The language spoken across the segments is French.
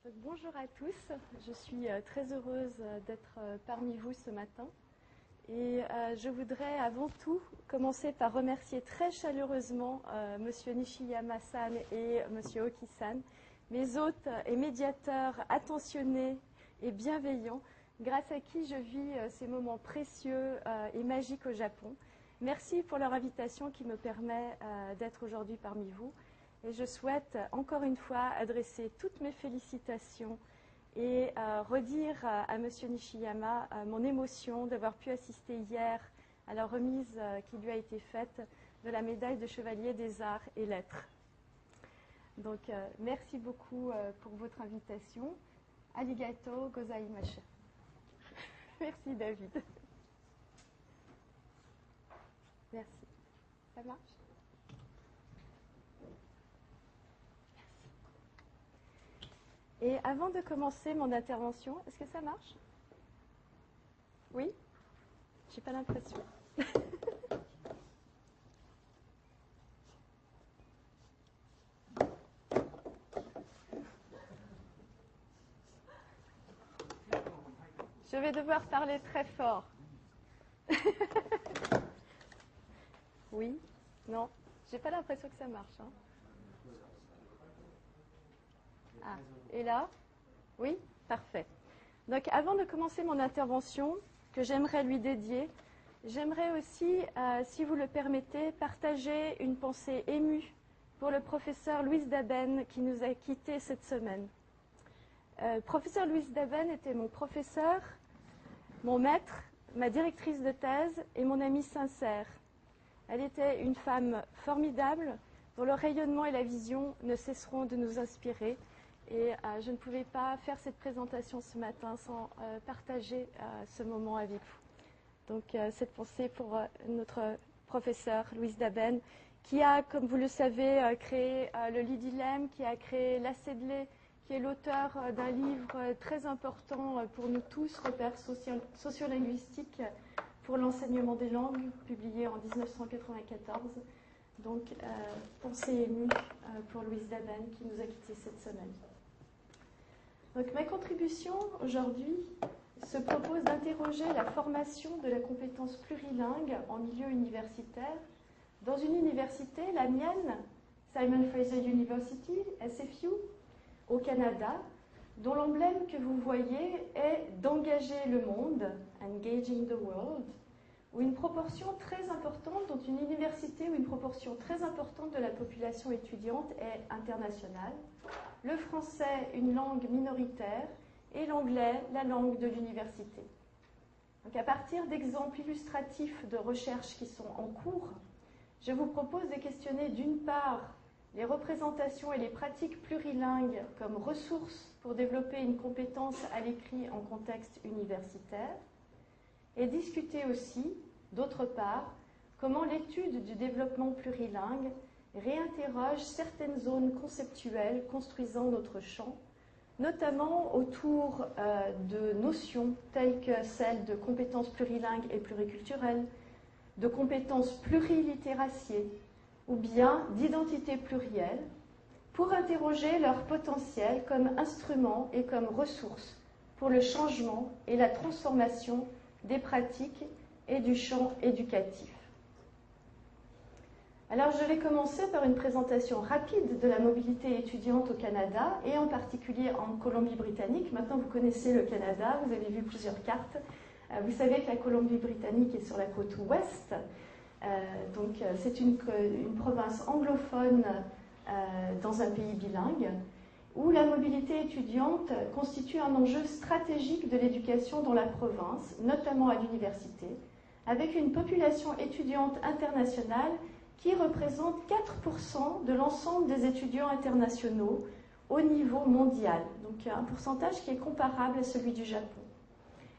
Donc, bonjour à tous, je suis très heureuse d'être parmi vous ce matin et je voudrais avant tout commencer par remercier très chaleureusement Monsieur Nishiyama-san et Monsieur Oki-san, mes hôtes et médiateurs attentionnés et bienveillants, grâce à qui je vis ces moments précieux et magiques au Japon. Merci pour leur invitation qui me permet d'être aujourd'hui parmi vous. Et je souhaite encore une fois adresser toutes mes félicitations et redire à M. Nishiyama mon émotion d'avoir pu assister hier à la remise qui lui a été faite de la médaille de chevalier des arts et lettres. Donc merci beaucoup pour votre invitation. Arigato gozaimasu. Merci David. Merci. Ça marche ? Et avant de commencer mon intervention, est-ce que ça marche? Oui? J'ai pas l'impression. Je vais devoir parler très fort. Oui? Non? J'ai pas l'impression que ça marche. Hein. Ah, et là? Oui? Parfait. Donc avant de commencer mon intervention, que j'aimerais lui dédier, j'aimerais aussi, si vous le permettez, partager une pensée émue pour le professeur Louis Daben qui nous a quittés cette semaine. Professeur Louis Daben était mon professeur, mon maître, ma directrice de thèse et mon amie sincère. Elle était une femme formidable dont le rayonnement et la vision ne cesseront de nous inspirer. Et je ne pouvais pas faire cette présentation ce matin sans partager ce moment avec vous. Donc cette pensée pour notre professeur Louis Daben, qui a, comme vous le savez, créé le Lidilem, qui a créé l'ACEDLE, qui est l'auteur d'un livre très important pour nous tous, Repères sociolinguistiques pour l'enseignement des langues, publié en 1994. Donc pensée émue pour Louis Daben qui nous a quittés cette semaine. Donc ma contribution aujourd'hui se propose d'interroger la formation de la compétence plurilingue en milieu universitaire dans une université, la mienne, Simon Fraser University, SFU, au Canada, dont l'emblème que vous voyez est d'engager le monde, engaging the world, où une proportion très importante, dont une université où une proportion très importante de la population étudiante est internationale, le français une langue minoritaire et l'anglais la langue de l'université. Donc à partir d'exemples illustratifs de recherches qui sont en cours, je vous propose de questionner d'une part les représentations et les pratiques plurilingues comme ressources pour développer une compétence à l'écrit en contexte universitaire, et discuter aussi, d'autre part, comment l'étude du développement plurilingue réinterroge certaines zones conceptuelles construisant notre champ, notamment autour de notions telles que celles de compétences plurilingues et pluriculturelles, de compétences plurilittératies ou bien d'identité plurielle, pour interroger leur potentiel comme instrument et comme ressource pour le changement et la transformation des pratiques et du champ éducatif. Alors je vais commencer par une présentation rapide de la mobilité étudiante au Canada et en particulier en Colombie-Britannique. Maintenant vous connaissez le Canada, vous avez vu plusieurs cartes. Vous savez que la Colombie-Britannique est sur la côte ouest, donc c'est une province anglophone dans un pays bilingue, où la mobilité étudiante constitue un enjeu stratégique de l'éducation dans la province, notamment à l'université, avec une population étudiante internationale qui représente 4% de l'ensemble des étudiants internationaux au niveau mondial, donc un pourcentage qui est comparable à celui du Japon.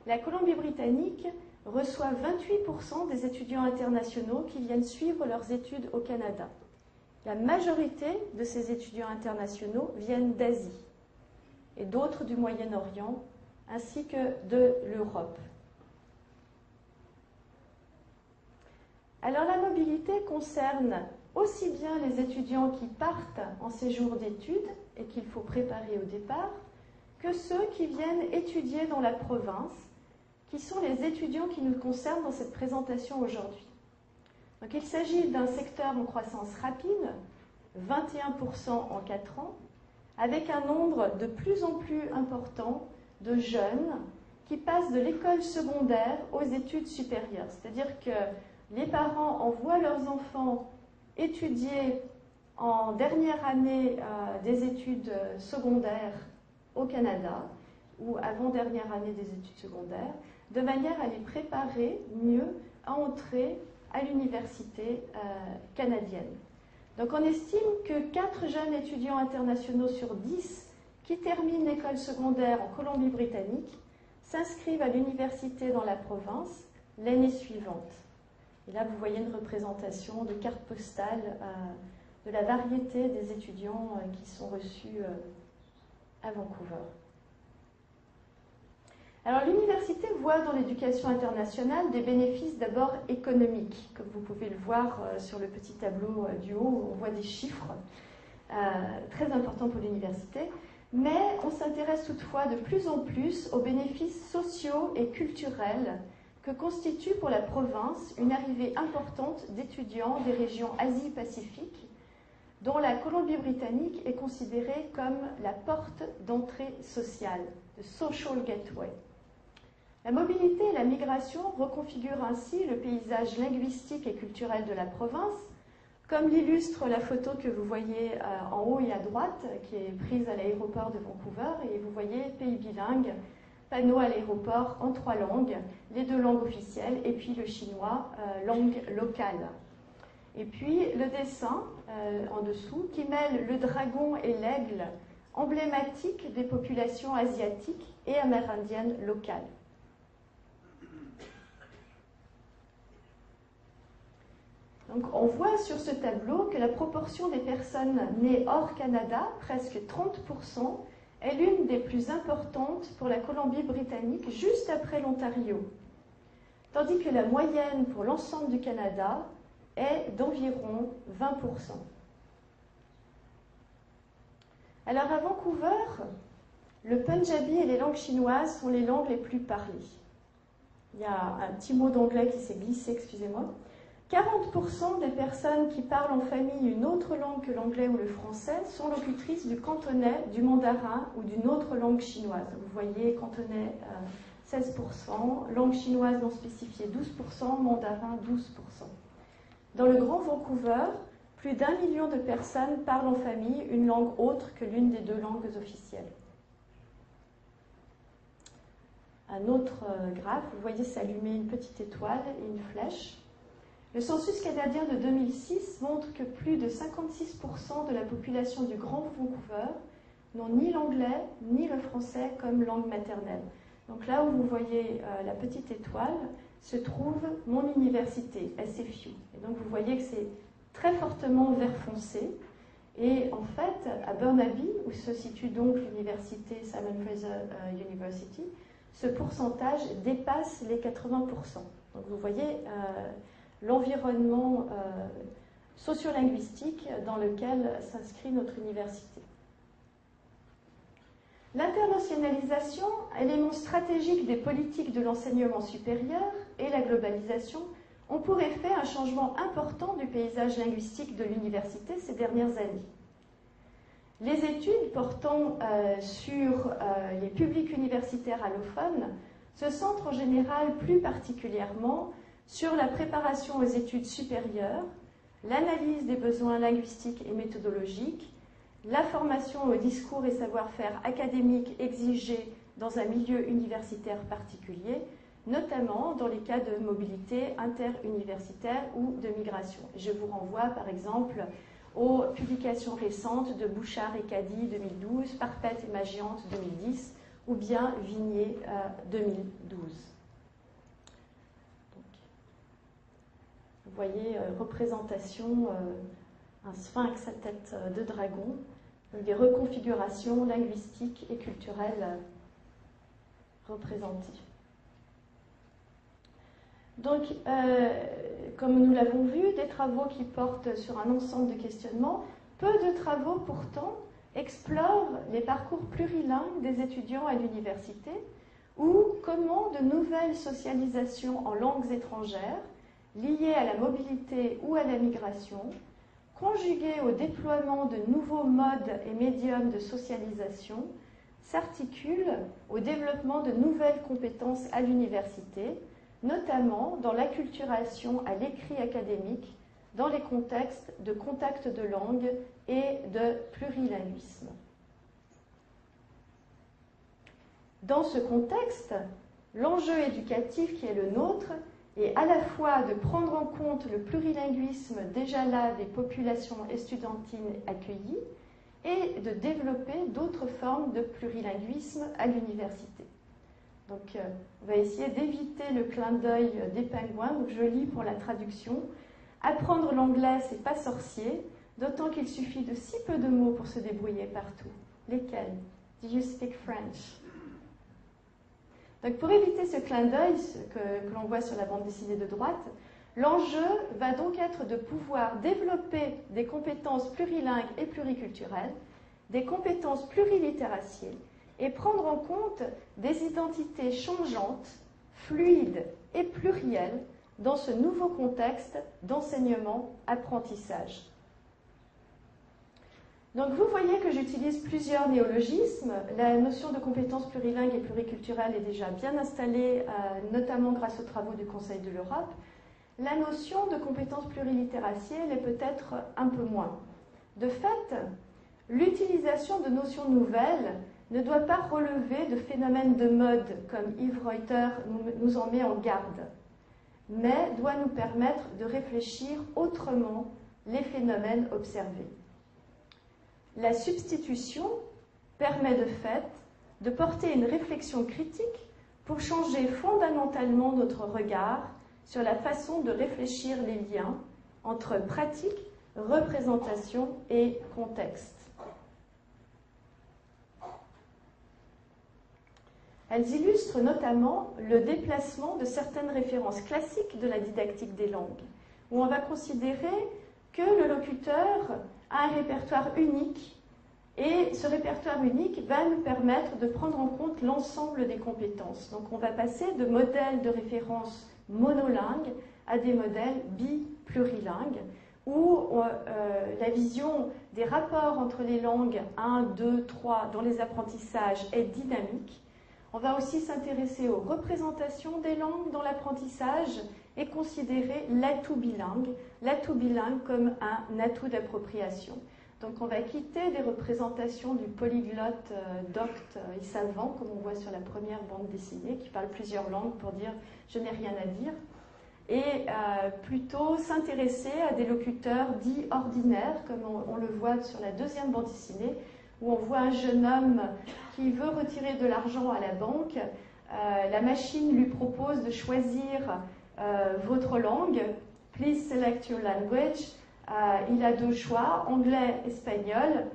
La Colombie-Britannique reçoit 28% des étudiants internationaux qui viennent suivre leurs études au Canada. La majorité de ces étudiants internationaux viennent d'Asie et d'autres du Moyen-Orient, ainsi que de l'Europe. Alors la mobilité concerne aussi bien les étudiants qui partent en séjour d'études et qu'il faut préparer au départ, que ceux qui viennent étudier dans la province, qui sont les étudiants qui nous concernent dans cette présentation aujourd'hui. Donc il s'agit d'un secteur en croissance rapide, 21% en 4 ans, avec un nombre de plus en plus important de jeunes qui passent de l'école secondaire aux études supérieures. C'est-à-dire que les parents envoient leurs enfants étudier en dernière année des études secondaires au Canada, ou avant-dernière année des études secondaires, de manière à les préparer mieux à entrer à l'université canadienne. Donc on estime que 4 jeunes étudiants internationaux sur 10 qui terminent l'école secondaire en Colombie-Britannique s'inscrivent à l'université dans la province l'année suivante. Et là, vous voyez une représentation de carte postale de la variété des étudiants qui sont reçus à Vancouver. Alors l'université voit dans l'éducation internationale des bénéfices d'abord économiques, comme vous pouvez le voir sur le petit tableau du haut, où on voit des chiffres très importants pour l'université, mais on s'intéresse toutefois de plus en plus aux bénéfices sociaux et culturels que constitue pour la province une arrivée importante d'étudiants des régions Asie-Pacifique, dont la Colombie-Britannique est considérée comme la porte d'entrée sociale, the social gateway. La mobilité et la migration reconfigurent ainsi le paysage linguistique et culturel de la province, comme l'illustre la photo que vous voyez en haut et à droite, qui est prise à l'aéroport de Vancouver, et vous voyez pays bilingue, panneau à l'aéroport en 3 langues, les 2 langues officielles, et puis le chinois, langue locale. Et puis le dessin en dessous, qui mêle le dragon et l'aigle, emblématiques des populations asiatiques et amérindiennes locales. Donc on voit sur ce tableau que la proportion des personnes nées hors Canada, presque 30%, est l'une des plus importantes pour la Colombie-Britannique, juste après l'Ontario, tandis que la moyenne pour l'ensemble du Canada est d'environ 20%. Alors à Vancouver, le punjabi et les langues chinoises sont les langues les plus parlées. Il y a un petit mot d'anglais qui s'est glissé, excusez-moi. 40% des personnes qui parlent en famille une autre langue que l'anglais ou le français sont locutrices du cantonais, du mandarin ou d'une autre langue chinoise. Vous voyez, cantonais 16%, langue chinoise non spécifiée 12%, mandarin 12%. Dans le Grand Vancouver, plus d'1 million de personnes parlent en famille une langue autre que l'une des 2 langues officielles. Un autre graphe, vous voyez s'allumer une petite étoile et une flèche. Le census canadien de 2006 montre que plus de 56% de la population du Grand Vancouver n'ont ni l'anglais ni le français comme langue maternelle. Donc là où vous voyez la petite étoile se trouve mon université, SFU. Et donc vous voyez que c'est très fortement vert foncé. Et en fait, à Burnaby, où se situe donc l'université Simon Fraser University, ce pourcentage dépasse les 80%. Donc vous voyez l'environnement sociolinguistique dans lequel s'inscrit notre université. L'internationalisation, élément stratégique des politiques de l'enseignement supérieur, et la globalisation ont pour effet un changement important du paysage linguistique de l'université ces dernières années. Les études portant sur les publics universitaires allophones se centrent en général plus particulièrement sur la préparation aux études supérieures, l'analyse des besoins linguistiques et méthodologiques, la formation au discours et savoir-faire académiques exigés dans un milieu universitaire particulier, notamment dans les cas de mobilité interuniversitaire ou de migration. Je vous renvoie par exemple aux publications récentes de Bouchard et Caddy 2012, Parpet et Magiante 2010 ou bien Vignier 2012. Vous voyez, représentation, un sphinx à tête de dragon, des reconfigurations linguistiques et culturelles représentées. Donc, comme nous l'avons vu, des travaux qui portent sur un ensemble de questionnements, peu de travaux pourtant explore les parcours plurilingues des étudiants à l'université ou comment de nouvelles socialisations en langues étrangères, liées à la mobilité ou à la migration, conjuguées au déploiement de nouveaux modes et médiums de socialisation, s'articulent au développement de nouvelles compétences à l'université, notamment dans l'acculturation à l'écrit académique, dans les contextes de contact de langue et de plurilinguisme. Dans ce contexte, l'enjeu éducatif qui est le nôtre est à la fois de prendre en compte le plurilinguisme déjà là des populations estudiantines accueillies et de développer d'autres formes de plurilinguisme à l'université. Donc, on va essayer d'éviter le clin d'œil des pingouins, donc je lis pour la traduction. Apprendre l'anglais, c'est pas sorcier, d'autant qu'il suffit de si peu de mots pour se débrouiller partout. Lesquels? Do you speak French? Donc, pour éviter ce clin d'œil que l'on voit sur la bande dessinée de droite, l'enjeu va donc être de pouvoir développer des compétences plurilingues et pluriculturelles, des compétences plurilittératies, et prendre en compte des identités changeantes, fluides et plurielles dans ce nouveau contexte d'enseignement-apprentissage. Donc vous voyez que j'utilise plusieurs néologismes. La notion de compétences plurilingues et pluriculturelles est déjà bien installée, notamment grâce aux travaux du Conseil de l'Europe. La notion de compétences plurilittératies, elle est peut-être un peu moins. De fait, l'utilisation de notions nouvelles ne doit pas relever de phénomènes de mode, comme Yves Reuter nous en met en garde, mais doit nous permettre de réfléchir autrement les phénomènes observés. La substitution permet de fait de porter une réflexion critique pour changer fondamentalement notre regard sur la façon de réfléchir les liens entre pratique, représentation et contexte. Elles illustrent notamment le déplacement de certaines références classiques de la didactique des langues, où on va considérer que le locuteur a un répertoire unique, et ce répertoire unique va nous permettre de prendre en compte l'ensemble des compétences. Donc on va passer de modèles de référence monolingues à des modèles bi-plurilingues, où la vision des rapports entre les langues 1, 2, 3 dans les apprentissages est dynamique. On va aussi s'intéresser aux représentations des langues dans l'apprentissage et considérer l'atout bilingue comme un atout d'appropriation. Donc on va quitter des représentations du polyglotte docte et savant, comme on voit sur la première bande dessinée, qui parle plusieurs langues pour dire « je n'ai rien à dire », et plutôt s'intéresser à des locuteurs dits ordinaires, comme on le voit sur la deuxième bande dessinée, où on voit un jeune homme qui veut retirer de l'argent à la banque. La machine lui propose de choisir votre langue. Please select your language. Il a deux choix, anglais, espagnol.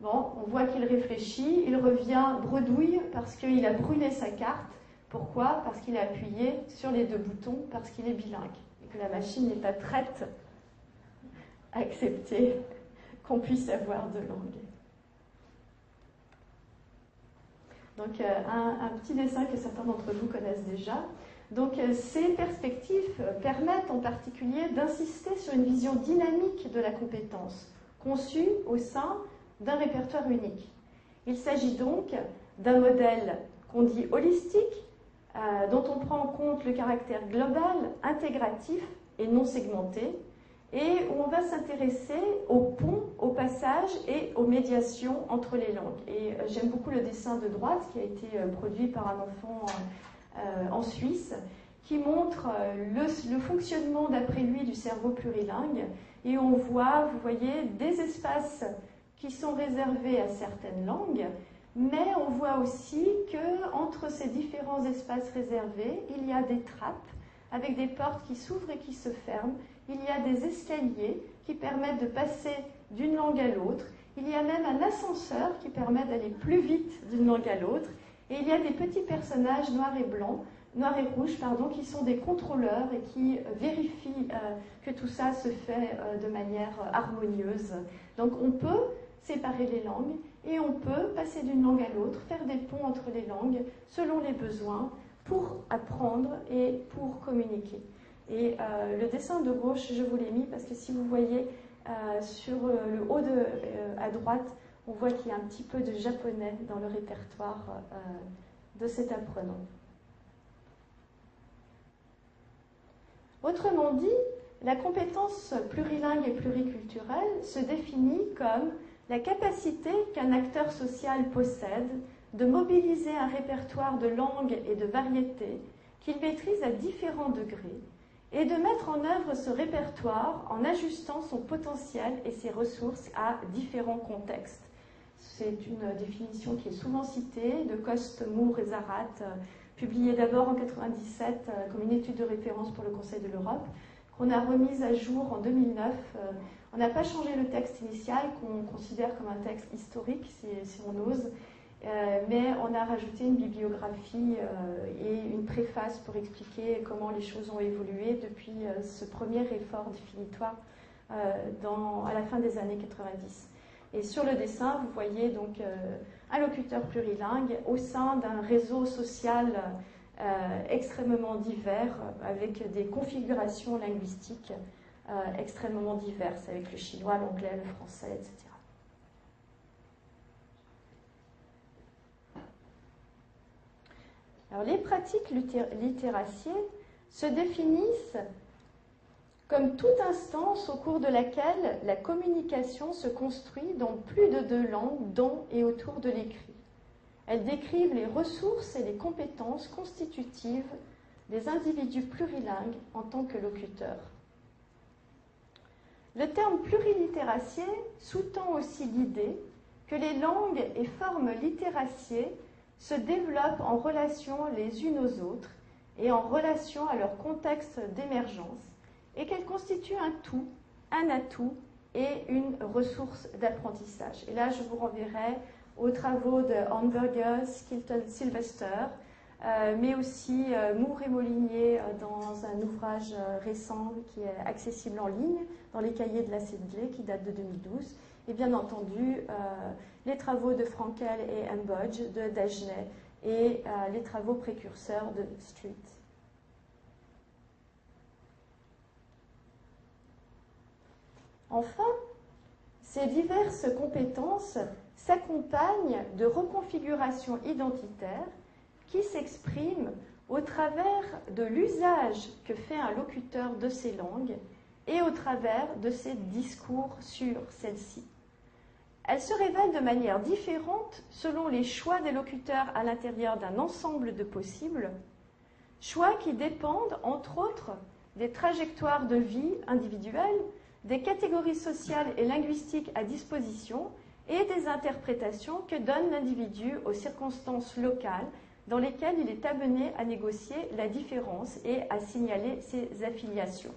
Bon, on voit qu'il réfléchit, il revient bredouille parce qu'il a brûlé sa carte. Pourquoi? Parce qu'il a appuyé sur les deux boutons, parce qu'il est bilingue. Et que la machine n'est pas prête à accepter qu'on puisse avoir deux langues. Donc un petit dessin que certains d'entre vous connaissent déjà. Donc ces perspectives permettent en particulier d'insister sur une vision dynamique de la compétence, conçue au sein d'un répertoire unique. Il s'agit donc d'un modèle qu'on dit holistique, dont on prend en compte le caractère global, intégratif et non segmenté, et où on va s'intéresser aux ponts, aux passages et aux médiations entre les langues. Et j'aime beaucoup le dessin de droite qui a été produit par un enfant en Suisse, qui montre le fonctionnement, d'après lui, du cerveau plurilingue. Et on voit, vous voyez, des espaces qui sont réservés à certaines langues, mais on voit aussi qu'entre ces différents espaces réservés, il y a des trappes avec des portes qui s'ouvrent et qui se ferment. Il y a des escaliers qui permettent de passer d'une langue à l'autre. Il y a même un ascenseur qui permet d'aller plus vite d'une langue à l'autre. Et il y a des petits personnages noirs et rouges, qui sont des contrôleurs et qui vérifient que tout ça se fait de manière harmonieuse. Donc on peut séparer les langues et on peut passer d'une langue à l'autre, faire des ponts entre les langues selon les besoins pour apprendre et pour communiquer. Et le dessin de gauche, je vous l'ai mis parce que si vous voyez sur le haut à droite, on voit qu'il y a un petit peu de japonais dans le répertoire de cet apprenant. Autrement dit, la compétence plurilingue et pluriculturelle se définit comme la capacité qu'un acteur social possède de mobiliser un répertoire de langues et de variétés qu'il maîtrise à différents degrés et de mettre en œuvre ce répertoire en ajustant son potentiel et ses ressources à différents contextes. C'est une définition qui est souvent citée de Coste, Moore et Zarat, publiée d'abord en 1997 comme une étude de référence pour le Conseil de l'Europe, qu'on a remise à jour en 2009. On n'a pas changé le texte initial, qu'on considère comme un texte historique, si on ose, mais on a rajouté une bibliographie et une préface pour expliquer comment les choses ont évolué depuis ce premier effort définitoire à la fin des années 90. Et sur le dessin, vous voyez donc un locuteur plurilingue au sein d'un réseau social extrêmement divers, avec des configurations linguistiques extrêmement diverses, avec le chinois, l'anglais, le français, etc. Alors, les pratiques littéraciées se définissent comme toute instance au cours de laquelle la communication se construit dans plus de 2 langues, dans et autour de l'écrit. Elles décrivent les ressources et les compétences constitutives des individus plurilingues en tant que locuteurs. Le terme plurilittératie sous-tend aussi l'idée que les langues et formes littéraciées se développent en relation les unes aux autres et en relation à leur contexte d'émergence, et qu'elles constituent un tout, un atout et une ressource d'apprentissage. Et là, je vous renverrai aux travaux de Hamburger, Skilton, Sylvester, mais aussi Moore et Molinier dans un ouvrage récent qui est accessible en ligne dans les cahiers de la CEDLE qui date de 2012, et bien entendu les travaux de Frankel et Embodge, de Dagenais, et les travaux précurseurs de Street. Enfin, ces diverses compétences s'accompagnent de reconfigurations identitaires qui s'expriment au travers de l'usage que fait un locuteur de ces langues et au travers de ses discours sur celles-ci. Elles se révèlent de manière différente selon les choix des locuteurs à l'intérieur d'un ensemble de possibles, choix qui dépendent, entre autres, des trajectoires de vie individuelles, des catégories sociales et linguistiques à disposition et des interprétations que donne l'individu aux circonstances locales dans lesquelles il est amené à négocier la différence et à signaler ses affiliations.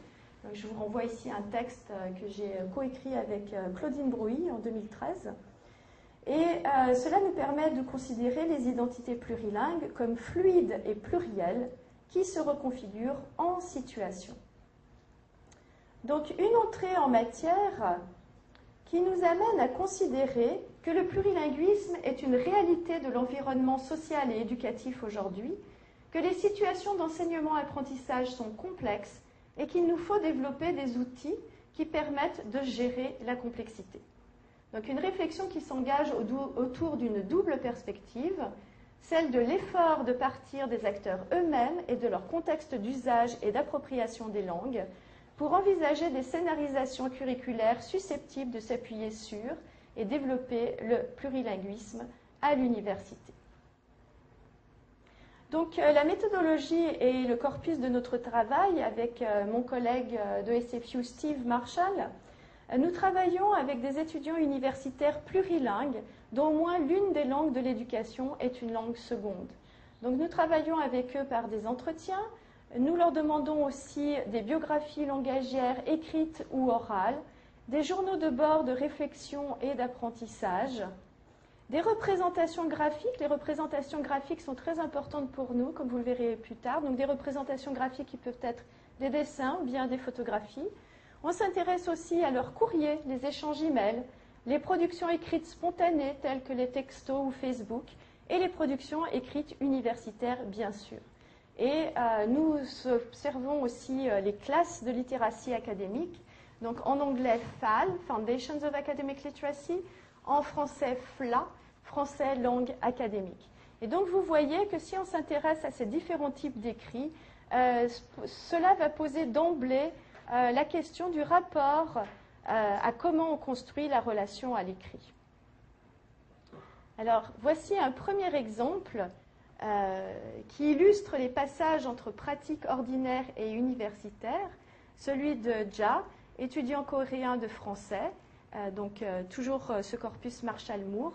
Donc, je vous renvoie ici un texte que j'ai coécrit avec Claudine Brouilly en 2013. Et cela nous permet de considérer les identités plurilingues comme fluides et plurielles qui se reconfigurent en situation. Donc, une entrée en matière qui nous amène à considérer que le plurilinguisme est une réalité de l'environnement social et éducatif aujourd'hui, que les situations d'enseignement-apprentissage sont complexes et qu'il nous faut développer des outils qui permettent de gérer la complexité. Donc une réflexion qui s'engage autour d'une double perspective, celle de l'effort de partir des acteurs eux-mêmes et de leur contexte d'usage et d'appropriation des langues, pour envisager des scénarisations curriculaires susceptibles de s'appuyer sur et développer le plurilinguisme à l'université. Donc la méthodologie et le corpus de notre travail avec mon collègue de SFU Steve Marshall, nous travaillons avec des étudiants universitaires plurilingues dont au moins l'une des langues de l'éducation est une langue seconde. Donc nous travaillons avec eux par des entretiens. Nous leur demandons aussi des biographies langagières écrites ou orales, des journaux de bord de réflexion et d'apprentissage, des représentations graphiques. Les représentations graphiques sont très importantes pour nous, comme vous le verrez plus tard. Donc des représentations graphiques qui peuvent être des dessins ou bien des photographies. On s'intéresse aussi à leurs courriers, les échanges emails, les productions écrites spontanées telles que les textos ou Facebook, et les productions écrites universitaires, bien sûr. Et nous observons aussi les classes de littératie académique, donc en anglais FAL, Foundations of Academic Literacy, en français FLA, français langue académique. Et donc vous voyez que si on s'intéresse à ces différents types d'écrits, cela va poser d'emblée la question du rapport à comment on construit la relation à l'écrit. Alors, voici un premier exemple qui illustre les passages entre pratique ordinaire et universitaire, celui de Ja, étudiant coréen de français, toujours ce corpus Marshall Moore,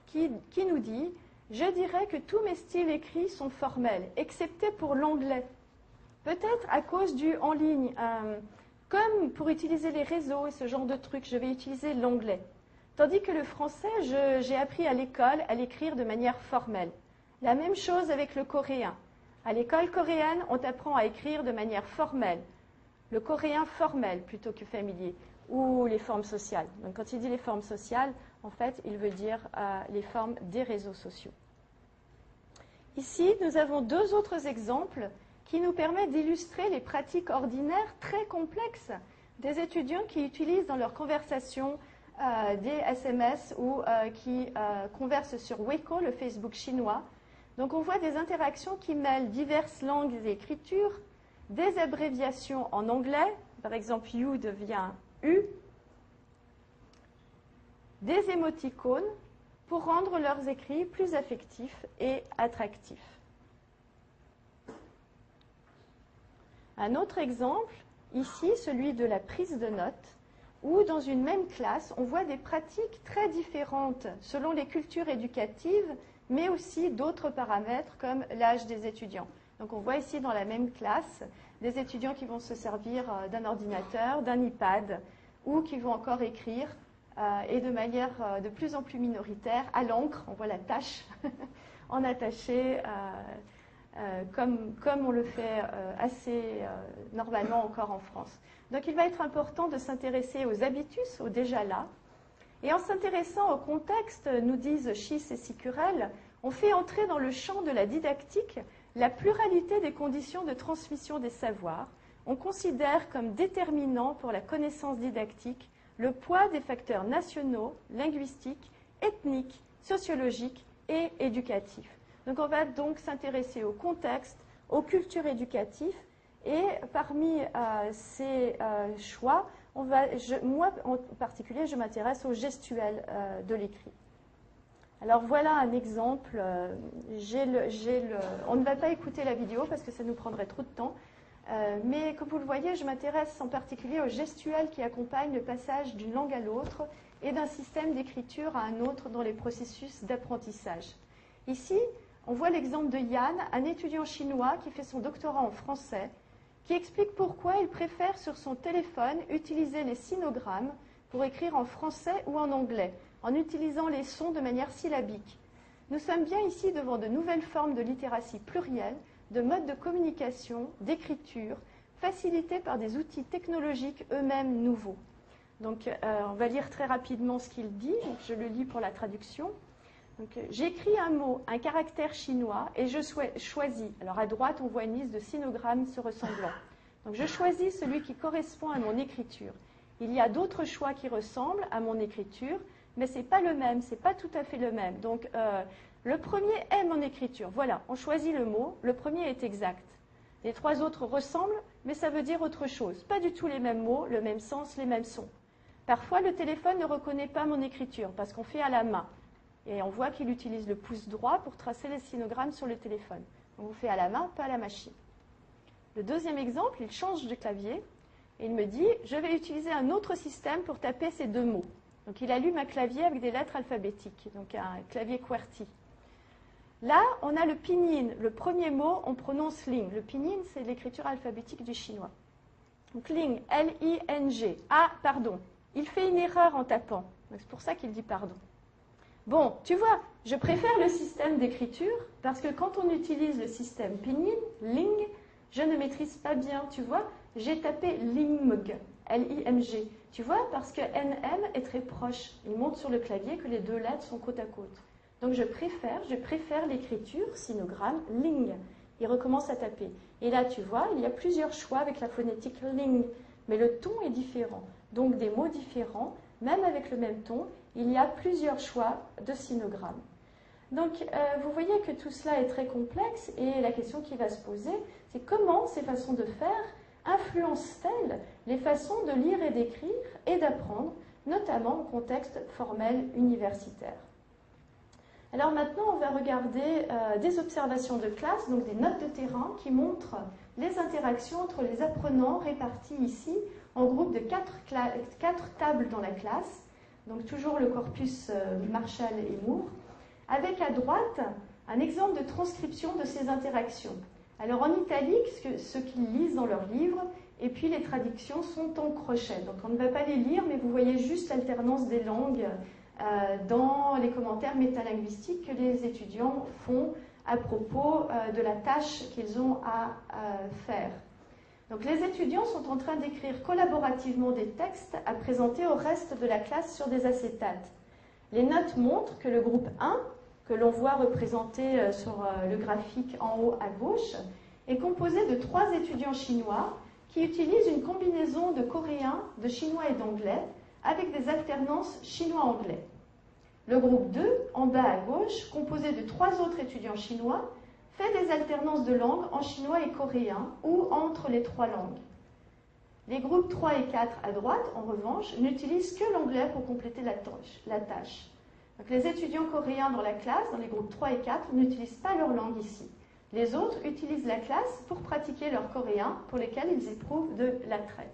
qui nous dit « Je dirais que tous mes styles écrits sont formels, excepté pour l'anglais. Peut-être à cause du en ligne. Comme pour utiliser les réseaux et ce genre de trucs, je vais utiliser l'anglais. Tandis que le français, j'ai appris à l'école à l'écrire de manière formelle. La même chose avec le coréen. À l'école coréenne, on t'apprend à écrire de manière formelle. Le coréen formel plutôt que familier, ou les formes sociales. Donc quand il dit les formes sociales, en fait, il veut dire les formes des réseaux sociaux. Ici, nous avons deux autres exemples qui nous permettent d'illustrer les pratiques ordinaires très complexes des étudiants qui utilisent dans leur conversation des SMS ou qui conversent sur Weibo, le Facebook chinois. Donc on voit des interactions qui mêlent diverses langues et écritures, des abréviations en anglais, par exemple you devient U, des émoticônes pour rendre leurs écrits plus affectifs et attractifs. Un autre exemple, ici celui de la prise de notes, où dans une même classe, on voit des pratiques très différentes selon les cultures éducatives, mais aussi d'autres paramètres comme l'âge des étudiants. Donc on voit ici dans la même classe des étudiants qui vont se servir d'un ordinateur, d'un iPad, ou qui vont encore écrire, et de manière de plus en plus minoritaire, à l'encre, on voit la tâche en attaché, comme on le fait assez normalement encore en France. Donc il va être important de s'intéresser aux habitus, aux déjà là. Et en s'intéressant au contexte, nous disent Schiss et Sicurel, on fait entrer dans le champ de la didactique la pluralité des conditions de transmission des savoirs. On considère comme déterminant pour la connaissance didactique le poids des facteurs nationaux, linguistiques, ethniques, sociologiques et éducatifs. Donc on va donc s'intéresser au contexte, aux cultures éducatives, et parmi ces choix, moi en particulier, je m'intéresse au gestuel de l'écrit. Alors voilà un exemple. On ne va pas écouter la vidéo parce que ça nous prendrait trop de temps. Mais comme vous le voyez, je m'intéresse en particulier au gestuel qui accompagne le passage d'une langue à l'autre et d'un système d'écriture à un autre dans les processus d'apprentissage. Ici, on voit l'exemple de Yann, un étudiant chinois qui fait son doctorat en français, qui explique pourquoi il préfère sur son téléphone utiliser les sinogrammes pour écrire en français ou en anglais, en utilisant les sons de manière syllabique. Nous sommes bien ici devant de nouvelles formes de littératie plurielle, de modes de communication, d'écriture, facilités par des outils technologiques eux-mêmes nouveaux. Donc, on va lire très rapidement ce qu'il dit. Je le lis pour la traduction. J'écris un mot, un caractère chinois, et je choisis. Alors, à droite, on voit une liste de sinogrammes se ressemblant. Donc, je choisis celui qui correspond à mon écriture. Il y a d'autres choix qui ressemblent à mon écriture, mais ce n'est pas le même, ce n'est pas tout à fait le même. Donc, le premier est mon écriture. Voilà, on choisit le mot, le premier est exact. Les trois autres ressemblent, mais ça veut dire autre chose. Pas du tout les mêmes mots, le même sens, les mêmes sons. Parfois, le téléphone ne reconnaît pas mon écriture, parce qu'on fait à la main. Et on voit qu'il utilise le pouce droit pour tracer les sinogrammes sur le téléphone. Donc, on fait à la main, pas à la machine. Le deuxième exemple, il change de clavier, et il me dit, je vais utiliser un autre système pour taper ces deux mots. Donc, il allume un clavier avec des lettres alphabétiques, donc un clavier QWERTY. Là, on a le pinyin. Le premier mot, on prononce ling. Le pinyin, c'est l'écriture alphabétique du chinois. Donc, ling, L-I-N-G. Ah, pardon. Il fait une erreur en tapant. C'est pour ça qu'il dit pardon. Bon, tu vois, je préfère le système d'écriture parce que quand on utilise le système pinyin, ling, je ne maîtrise pas bien, tu vois. J'ai tapé ling, L-I-M-G. Tu vois, parce que N-M est très proche. Il montre sur le clavier que les deux lettres sont côte à côte. Donc je préfère l'écriture, sinogramme, ling. Il recommence à taper. Et là, tu vois, il y a plusieurs choix avec la phonétique ling, mais le ton est différent. Donc des mots différents, même avec le même ton, il y a plusieurs choix de sinogrammes. Donc vous voyez que tout cela est très complexe et la question qui va se poser, c'est comment ces façons de faire influencent-elles les façons de lire et d'écrire et d'apprendre, notamment au contexte formel universitaire. Alors maintenant, on va regarder des observations de classe, donc des notes de terrain qui montrent les interactions entre les apprenants répartis ici en groupes de 4 tables dans la classe, donc toujours le corpus Marshall et Moore, avec à droite un exemple de transcription de ces interactions. Alors en italique, ce qu'ils lisent dans leurs livres, et puis les traductions sont en crochet. Donc on ne va pas les lire, mais vous voyez juste l'alternance des langues dans les commentaires métalinguistiques que les étudiants font à propos de la tâche qu'ils ont à faire. Donc les étudiants sont en train d'écrire collaborativement des textes à présenter au reste de la classe sur des acétates. Les notes montrent que le groupe 1, que l'on voit représenté sur le graphique en haut à gauche, est composé de 3 étudiants chinois qui utilisent une combinaison de coréen, de chinois et d'anglais avec des alternances chinois-anglais. Le groupe 2, en bas à gauche, composé de 3 autres étudiants chinois, fait des alternances de langues en chinois et coréen ou entre les 3 langues. Les groupes 3 et 4 à droite, en revanche, n'utilisent que l'anglais pour compléter la tâche. Donc, les étudiants coréens dans la classe, dans les groupes 3 et 4, n'utilisent pas leur langue ici. Les autres utilisent la classe pour pratiquer leur coréen, pour lesquels ils éprouvent de l'attrait.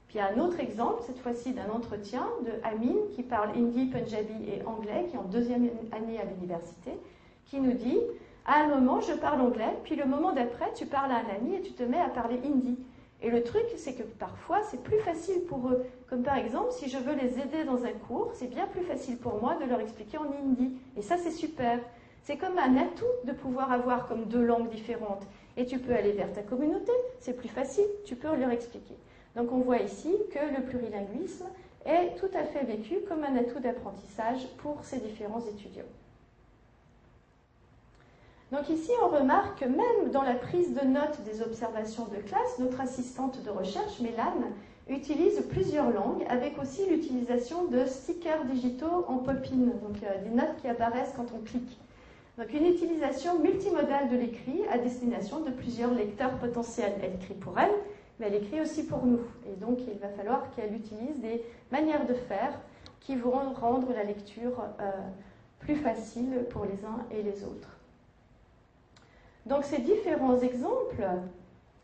Puis un autre exemple, cette fois-ci d'un entretien de Amin, qui parle hindi, punjabi et anglais, qui est en 2e année à l'université, qui nous dit « À un moment, je parle anglais, puis le moment d'après, tu parles à un ami et tu te mets à parler hindi. » Et le truc, c'est que parfois, c'est plus facile pour eux. Comme par exemple, si je veux les aider dans un cours, c'est bien plus facile pour moi de leur expliquer en hindi. Et ça, c'est super. C'est comme un atout de pouvoir avoir comme 2 langues différentes. Et tu peux aller vers ta communauté, c'est plus facile, tu peux leur expliquer. Donc on voit ici que le plurilinguisme est tout à fait vécu comme un atout d'apprentissage pour ces différents étudiants. Donc ici, on remarque que même dans la prise de notes des observations de classe, notre assistante de recherche, Mélane, utilise plusieurs langues, avec aussi l'utilisation de stickers digitaux en pop-in, donc des notes qui apparaissent quand on clique. Donc une utilisation multimodale de l'écrit à destination de plusieurs lecteurs potentiels. Elle écrit pour elle, mais elle écrit aussi pour nous. Et donc il va falloir qu'elle utilise des manières de faire qui vont rendre la lecture plus facile pour les uns et les autres. Donc ces différents exemples,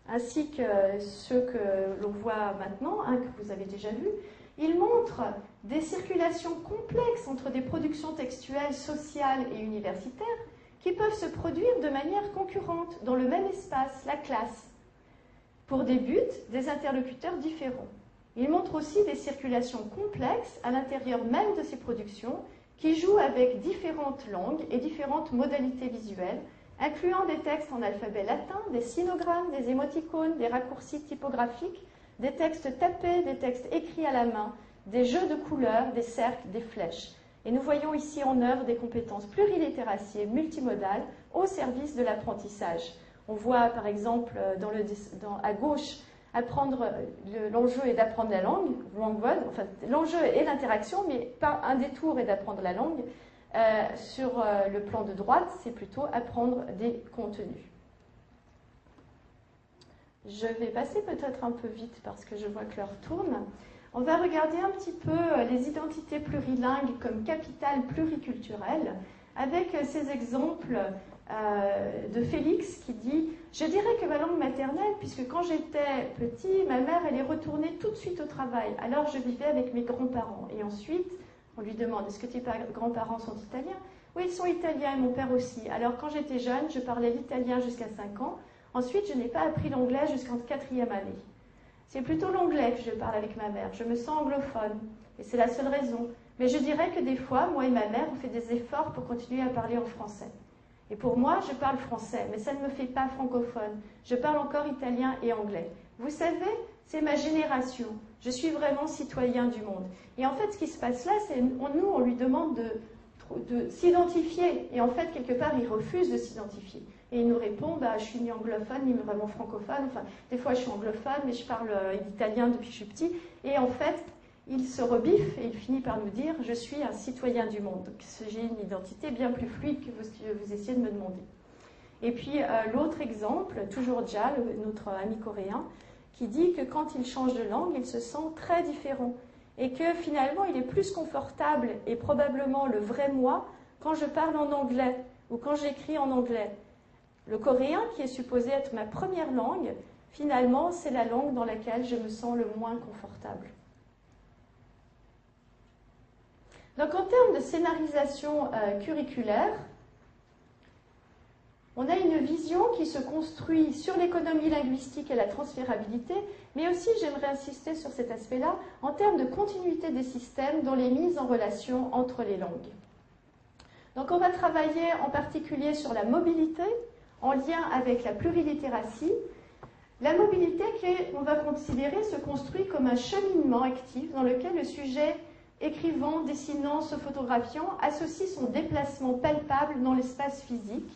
ainsi que ceux que l'on voit maintenant, que vous avez déjà vus, ils montrent des circulations complexes entre des productions textuelles, sociales et universitaires qui peuvent se produire de manière concurrente dans le même espace, la classe, pour des buts, des interlocuteurs différents. Ils montrent aussi des circulations complexes à l'intérieur même de ces productions qui jouent avec différentes langues et différentes modalités visuelles, incluant des textes en alphabet latin, des sinogrammes, des émoticônes, des raccourcis typographiques, des textes tapés, des textes écrits à la main, des jeux de couleurs, des cercles, des flèches. Et nous voyons ici en œuvre des compétences plurilittératies et multimodales au service de l'apprentissage. On voit par exemple à gauche, l'enjeu est d'apprendre la langue, enfin, l'enjeu est l'interaction, mais pas un détour est d'apprendre la langue. Sur le plan de droite, c'est plutôt apprendre des contenus. Je vais passer peut-être un peu vite parce que je vois que l'heure tourne. On va regarder un petit peu les identités plurilingues comme capitales pluriculturelles avec ces exemples de Félix qui dit « Je dirais que ma langue maternelle, puisque quand j'étais petit, ma mère elle est retournée tout de suite au travail, alors je vivais avec mes grands-parents. Et ensuite, on lui demande, est-ce que tes grands-parents sont italiens? Oui, ils sont italiens et mon père aussi. Alors quand j'étais jeune, je parlais l'italien jusqu'à 5 ans. Ensuite, je n'ai pas appris l'anglais jusqu'en 4e année. C'est plutôt l'anglais que je parle avec ma mère. Je me sens anglophone. Et c'est la seule raison. Mais je dirais que des fois, moi et ma mère, on fait des efforts pour continuer à parler en français. Et pour moi, je parle français, mais ça ne me fait pas francophone. Je parle encore italien et anglais. Vous savez, c'est ma génération. Je suis vraiment citoyen du monde. Et en fait, ce qui se passe là, c'est nous, on lui demande de s'identifier. Et en fait, quelque part, il refuse de s'identifier. Et il nous répond, je suis ni anglophone, ni vraiment francophone. Enfin, des fois, je suis anglophone, mais je parle italien depuis que je suis petit. Et en fait, il se rebiffe et il finit par nous dire, je suis un citoyen du monde. Donc, j'ai une identité bien plus fluide que vous essayez de me demander. Et puis, l'autre exemple, toujours Ja, notre ami coréen, qui dit que quand il change de langue, il se sent très différent et que finalement, il est plus confortable et probablement le vrai moi quand je parle en anglais ou quand j'écris en anglais. Le coréen, qui est supposé être ma première langue, finalement, c'est la langue dans laquelle je me sens le moins confortable. Donc, en termes de scénarisation curriculaire, on a une vision qui se construit sur l'économie linguistique et la transférabilité, mais aussi, j'aimerais insister sur cet aspect-là, en termes de continuité des systèmes dans les mises en relation entre les langues. Donc, on va travailler en particulier sur la mobilité, en lien avec la plurilittératie. La mobilité qu'on va considérer se construit comme un cheminement actif dans lequel le sujet écrivant, dessinant, se photographiant associe son déplacement palpable dans l'espace physique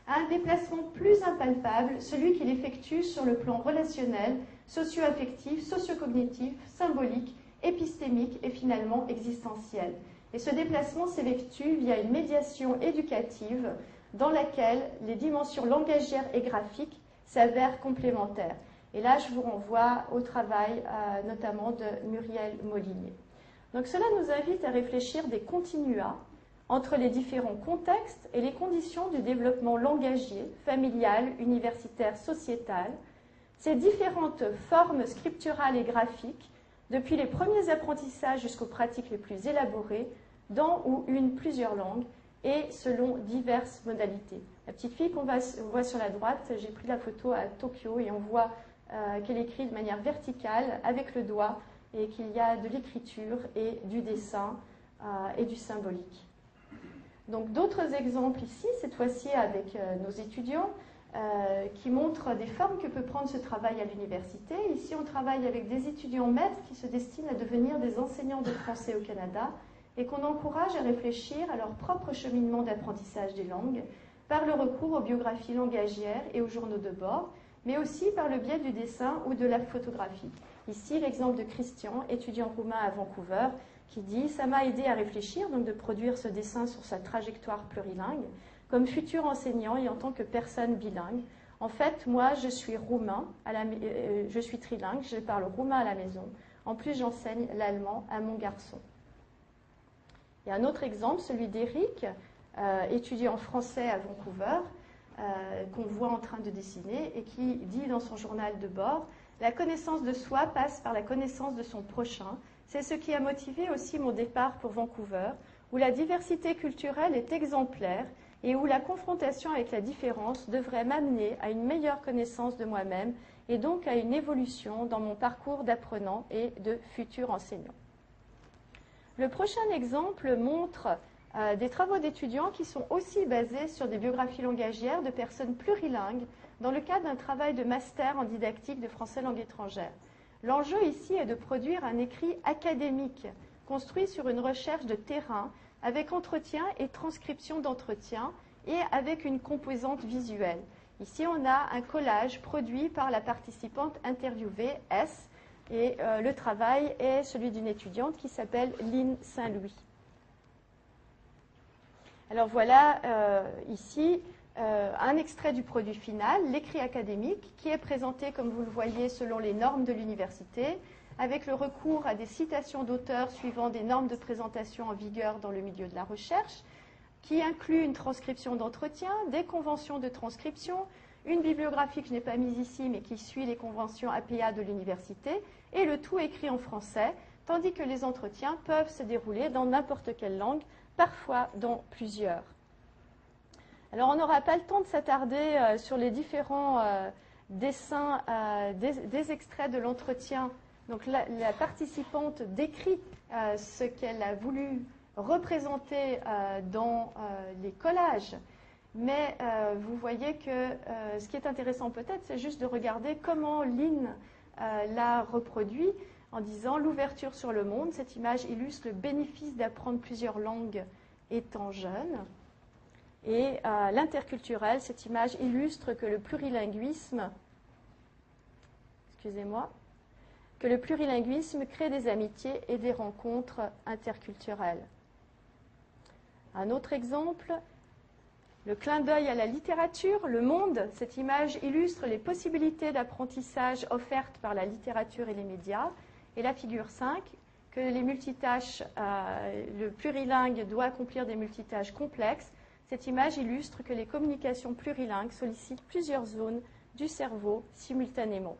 à un déplacement plus impalpable, celui qu'il effectue sur le plan relationnel, socio-affectif, socio-cognitif, symbolique, épistémique et finalement existentiel. Et ce déplacement s'effectue via une médiation éducative dans laquelle les dimensions langagières et graphiques s'avèrent complémentaires. Et là, je vous renvoie au travail notamment de Muriel Molinier. Donc cela nous invite à réfléchir des continua entre les différents contextes et les conditions du développement langagier, familial, universitaire, sociétal, ces différentes formes scripturales et graphiques, depuis les premiers apprentissages jusqu'aux pratiques les plus élaborées, dans ou plusieurs langues, et selon diverses modalités. La petite fille qu'on voit sur la droite, j'ai pris la photo à Tokyo et on voit qu'elle écrit de manière verticale avec le doigt et qu'il y a de l'écriture et du dessin et du symbolique. Donc d'autres exemples ici, cette fois-ci avec nos étudiants, qui montrent des formes que peut prendre ce travail à l'université. Ici, on travaille avec des étudiants maîtres qui se destinent à devenir des enseignants de français au Canada et qu'on encourage à réfléchir à leur propre cheminement d'apprentissage des langues par le recours aux biographies langagières et aux journaux de bord, mais aussi par le biais du dessin ou de la photographie. Ici, l'exemple de Christian, étudiant roumain à Vancouver, qui dit « Ça m'a aidé à réfléchir, donc de produire ce dessin sur sa trajectoire plurilingue, comme futur enseignant et en tant que personne bilingue. En fait, moi, je suis roumain, je suis trilingue, je parle roumain à la maison. En plus, j'enseigne l'allemand à mon garçon. » Il y a un autre exemple, celui d'Éric, étudiant français à Vancouver, qu'on voit en train de dessiner et qui dit dans son journal de bord « La connaissance de soi passe par la connaissance de son prochain. C'est ce qui a motivé aussi mon départ pour Vancouver, où la diversité culturelle est exemplaire et où la confrontation avec la différence devrait m'amener à une meilleure connaissance de moi-même et donc à une évolution dans mon parcours d'apprenant et de futur enseignant. » Le prochain exemple montre des travaux d'étudiants qui sont aussi basés sur des biographies langagières de personnes plurilingues dans le cadre d'un travail de master en didactique de français langue étrangère. L'enjeu ici est de produire un écrit académique construit sur une recherche de terrain avec entretien et transcription d'entretien et avec une composante visuelle. Ici, on a un collage produit par la participante interviewée, S, et le travail est celui d'une étudiante qui s'appelle Lynn Saint-Louis. Alors voilà ici un extrait du produit final, l'écrit académique, qui est présenté, comme vous le voyez, selon les normes de l'université, avec le recours à des citations d'auteurs suivant des normes de présentation en vigueur dans le milieu de la recherche, qui inclut une transcription d'entretien, des conventions de transcription, une bibliographie que je n'ai pas mise ici, mais qui suit les conventions APA de l'université, et le tout écrit en français, tandis que les entretiens peuvent se dérouler dans n'importe quelle langue, parfois dans plusieurs. Alors, on n'aura pas le temps de s'attarder sur les différents dessins des extraits de l'entretien. Donc, la participante décrit ce qu'elle a voulu représenter dans les collages. Mais vous voyez que ce qui est intéressant peut-être, c'est juste de regarder comment Lynn l'a reproduit en disant l'ouverture sur le monde. Cette image illustre le bénéfice d'apprendre plusieurs langues étant jeune. Et l'interculturel, cette image illustre que le plurilinguisme, que le plurilinguisme crée des amitiés et des rencontres interculturelles. Un autre exemple, le clin d'œil à la littérature, le monde. Cette image illustre les possibilités d'apprentissage offertes par la littérature et les médias. Et la figure 5, que les multitâches, le plurilingue doit accomplir des multitâches complexes. Cette image illustre que les communications plurilingues sollicitent plusieurs zones du cerveau simultanément.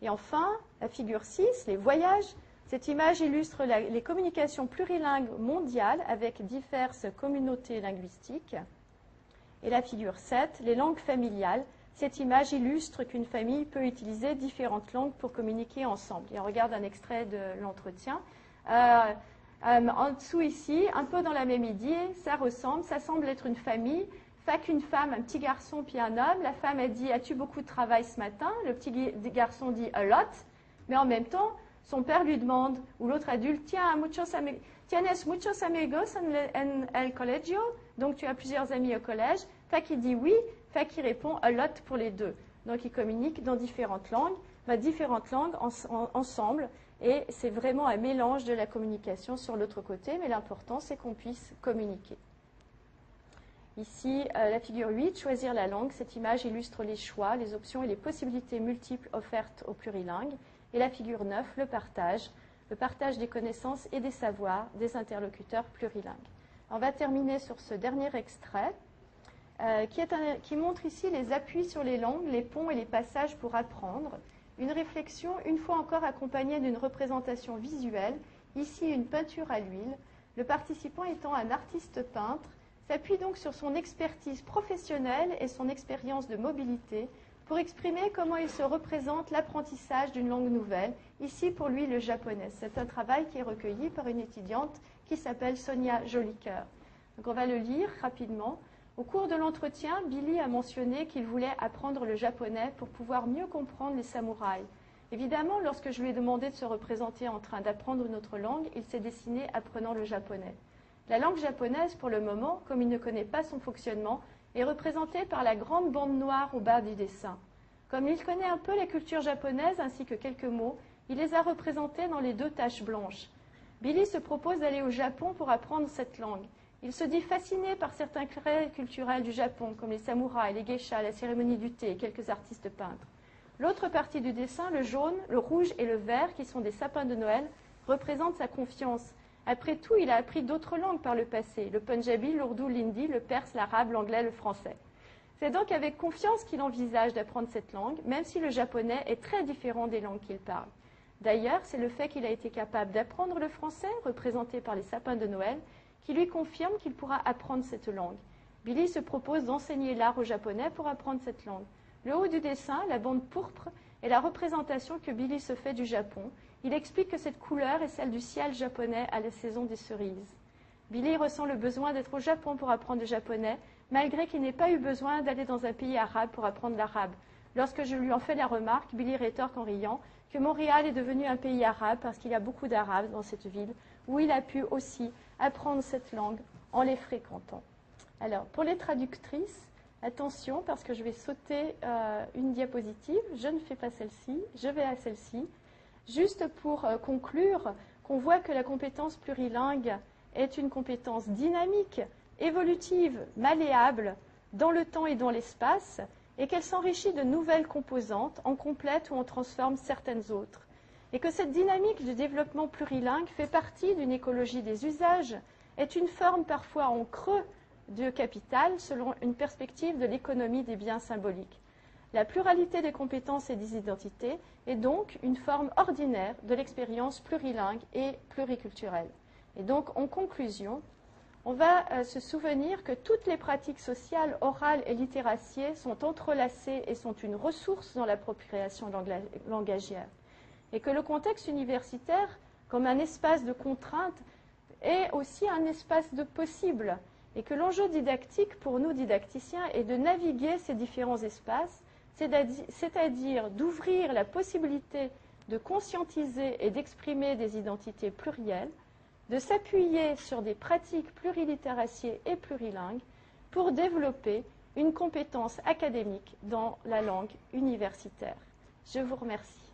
Et enfin, la figure 6, les voyages. Cette image illustre les communications plurilingues mondiales avec diverses communautés linguistiques. Et la figure 7, les langues familiales. Cette image illustre qu'une famille peut utiliser différentes langues pour communiquer ensemble. Et on regarde un extrait de l'entretien. En dessous ici, un peu dans la même idée, ça semble être une famille. Fait qu'une femme, un petit garçon puis un homme. La femme, elle dit « As-tu beaucoup de travail ce matin ?» Le petit garçon dit « A lot ». Mais en même temps, son père lui demande, ou l'autre adulte, ¿Tienes muchos amigos en el colegio? Donc tu as plusieurs amis au collège. Fait qu'il dit oui, fait qu'il répond a lot pour les deux. Donc ils communiquent dans différentes langues ensemble. Et c'est vraiment un mélange de la communication sur l'autre côté, mais l'important c'est qu'on puisse communiquer. Ici, la figure 8, choisir la langue. Cette image illustre les choix, les options et les possibilités multiples offertes aux plurilingues. Et la figure 9, le partage des connaissances et des savoirs des interlocuteurs plurilingues. On va terminer sur ce dernier extrait qui montre ici les appuis sur les langues, les ponts et les passages pour apprendre. Une réflexion, une fois encore accompagnée d'une représentation visuelle, ici une peinture à l'huile. Le participant étant un artiste peintre, s'appuie donc sur son expertise professionnelle et son expérience de mobilité pour exprimer comment il se représente l'apprentissage d'une langue nouvelle, ici pour lui le japonais. C'est un travail qui est recueilli par une étudiante qui s'appelle Sonia Jolicoeur. Donc on va le lire rapidement. Au cours de l'entretien, Billy a mentionné qu'il voulait apprendre le japonais pour pouvoir mieux comprendre les samouraïs. Évidemment, lorsque je lui ai demandé de se représenter en train d'apprendre une autre langue, il s'est dessiné apprenant le japonais. La langue japonaise, pour le moment, comme il ne connaît pas son fonctionnement, est représentée par la grande bande noire au bas du dessin. Comme il connaît un peu la culture japonaise ainsi que quelques mots, il les a représentés dans les deux taches blanches. Billy se propose d'aller au Japon pour apprendre cette langue. Il se dit fasciné par certains traits culturels du Japon, comme les samouraïs, les geishas, la cérémonie du thé et quelques artistes peintres. L'autre partie du dessin, le jaune, le rouge et le vert, qui sont des sapins de Noël, représente sa confiance. Après tout, il a appris d'autres langues par le passé, le punjabi, l'ourdou, l'hindi, le perse, l'arabe, l'anglais, le français. C'est donc avec confiance qu'il envisage d'apprendre cette langue, même si le japonais est très différent des langues qu'il parle. D'ailleurs, c'est le fait qu'il a été capable d'apprendre le français, représenté par les sapins de Noël, qui lui confirme qu'il pourra apprendre cette langue. Billy se propose d'enseigner l'art aux Japonais pour apprendre cette langue. Le haut du dessin, la bande pourpre, est la représentation que Billy se fait du Japon. Il explique que cette couleur est celle du ciel japonais à la saison des cerises. Billy ressent le besoin d'être au Japon pour apprendre le japonais, malgré qu'il n'ait pas eu besoin d'aller dans un pays arabe pour apprendre l'arabe. Lorsque je lui en fais la remarque, Billy rétorque en riant que Montréal est devenu un pays arabe parce qu'il y a beaucoup d'arabes dans cette ville, où il a pu aussi apprendre cette langue en les fréquentant. Alors, pour les traductrices, attention, parce que je vais sauter une diapositive. Je ne fais pas celle-ci, je vais à celle-ci. Juste pour conclure, qu'on voit que la compétence plurilingue est une compétence dynamique, évolutive, malléable, dans le temps et dans l'espace, et qu'elle s'enrichit de nouvelles composantes, en complète ou en transforme certaines autres. Et que cette dynamique de développement plurilingue fait partie d'une écologie des usages, est une forme parfois en creux de capital selon une perspective de l'économie des biens symboliques. La pluralité des compétences et des identités est donc une forme ordinaire de l'expérience plurilingue et pluriculturelle. Et donc, en conclusion, on va se souvenir que toutes les pratiques sociales, orales et littéraciées sont entrelacées et sont une ressource dans l'appropriation langagière. Et que le contexte universitaire, comme un espace de contrainte, est aussi un espace de possible. Et que l'enjeu didactique pour nous didacticiens est de naviguer ces différents espaces c'est-à-dire d'ouvrir la possibilité de conscientiser et d'exprimer des identités plurielles, de s'appuyer sur des pratiques plurilittératies et plurilingues pour développer une compétence académique dans la langue universitaire. Je vous remercie.